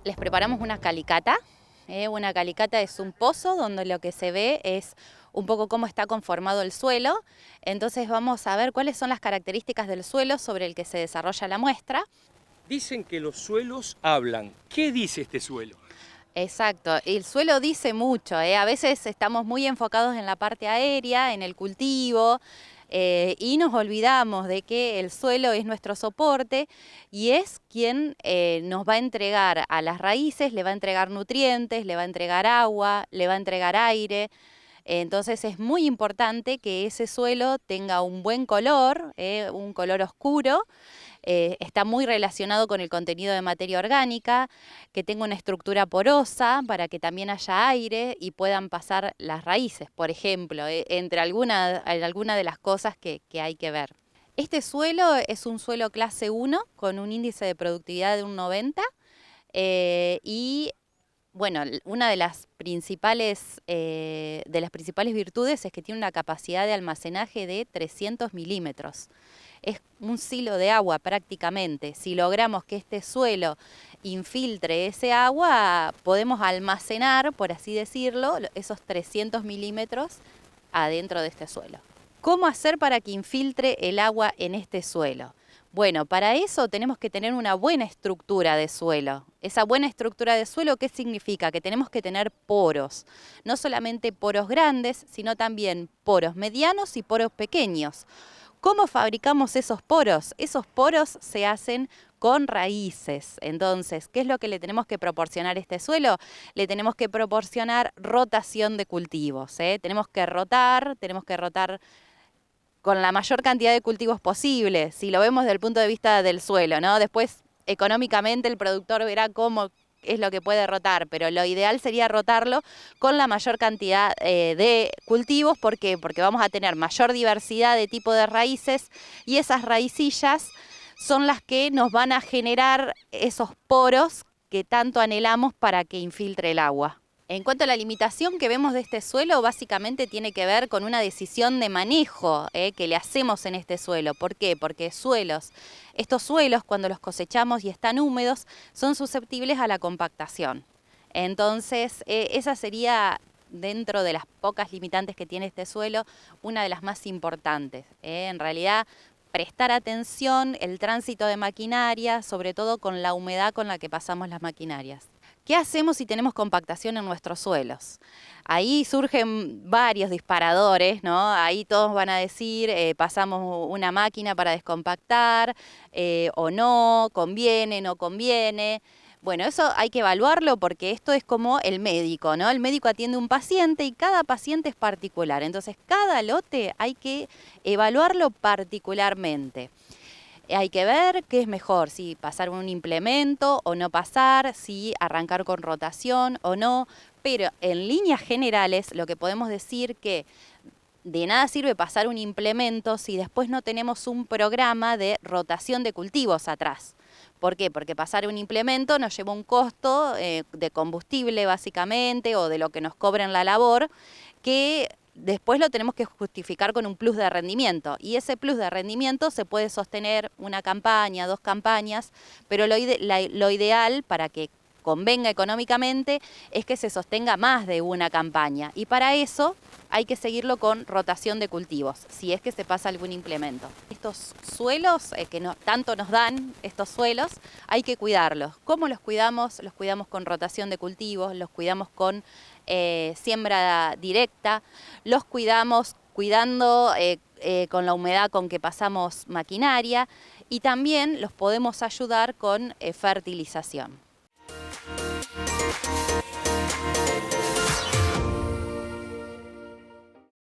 Les preparamos una calicata. Una calicata es un pozo donde lo que se ve es un poco cómo está conformado el suelo. Entonces vamos a ver cuáles son las características del suelo sobre el que se desarrolla la muestra. Dicen que los suelos hablan. ¿Qué dice este suelo? Exacto, el suelo dice mucho, a veces estamos muy enfocados en la parte aérea, en el cultivo, y nos olvidamos de que el suelo es nuestro soporte y es quien nos va a entregar a las raíces, le va a entregar nutrientes, le va a entregar agua, le va a entregar aire. Entonces es muy importante que ese suelo tenga un buen color, un color oscuro. Está muy relacionado con el contenido de materia orgánica, que tenga una estructura porosa para que también haya aire y puedan pasar las raíces, por ejemplo, entre alguna de las cosas que hay que ver. Este suelo es un suelo clase 1 con un índice de productividad de un 90 y bueno, una de las principales virtudes es que tiene una capacidad de almacenaje de 300 milímetros. Es un silo de agua prácticamente. Si logramos que este suelo infiltre ese agua, podemos almacenar, por así decirlo, esos 300 milímetros adentro de este suelo. ¿Cómo hacer para que infiltre el agua en este suelo? Bueno, para eso tenemos que tener una buena estructura de suelo. Esa buena estructura de suelo, ¿qué significa? Que tenemos que tener poros. No solamente poros grandes, sino también poros medianos y poros pequeños. ¿Cómo fabricamos esos poros? Esos poros se hacen con raíces. Entonces, ¿qué es lo que le tenemos que proporcionar a este suelo? Le tenemos que proporcionar rotación de cultivos. Tenemos que rotar con la mayor cantidad de cultivos posible, si lo vemos desde el punto de vista del suelo, ¿no? Después, económicamente, el productor verá cómo es lo que puede rotar, pero lo ideal sería rotarlo con la mayor cantidad de cultivos. ¿Por qué? Porque vamos a tener mayor diversidad de tipo de raíces y esas raicillas son las que nos van a generar esos poros que tanto anhelamos para que infiltre el agua. En cuanto a la limitación que vemos de este suelo, básicamente tiene que ver con una decisión de manejo que le hacemos en este suelo. ¿Por qué? Porque estos suelos, cuando los cosechamos y están húmedos, son susceptibles a la compactación. Entonces, esa sería, dentro de las pocas limitantes que tiene este suelo, una de las más importantes. En realidad, prestar atención el tránsito de maquinaria, sobre todo con la humedad con la que pasamos las maquinarias. ¿Qué hacemos si tenemos compactación en nuestros suelos? Ahí surgen varios disparadores, ¿no? Ahí todos van a decir, pasamos una máquina para descompactar, o no, conviene, no conviene. Bueno, eso hay que evaluarlo porque esto es como el médico, ¿no? El médico atiende a un paciente y cada paciente es particular. Entonces, cada lote hay que evaluarlo particularmente. Hay que ver qué es mejor, si pasar un implemento o no pasar, si arrancar con rotación o no, pero en líneas generales lo que podemos decir que de nada sirve pasar un implemento si después no tenemos un programa de rotación de cultivos atrás. ¿Por qué? Porque pasar un implemento nos lleva un costo de combustible básicamente o de lo que nos cobran la labor, que después lo tenemos que justificar con un plus de rendimiento. Y ese plus de rendimiento se puede sostener una campaña, 2 campañas, pero lo ideal para que convenga económicamente es que se sostenga más de una campaña. Y para eso hay que seguirlo con rotación de cultivos, si es que se pasa algún implemento. Estos suelos que tanto nos dan, estos suelos, hay que cuidarlos. ¿Cómo los cuidamos? Los cuidamos con rotación de cultivos, los cuidamos con siembra directa, los cuidamos cuidando con la humedad con que pasamos maquinaria y también los podemos ayudar con fertilización.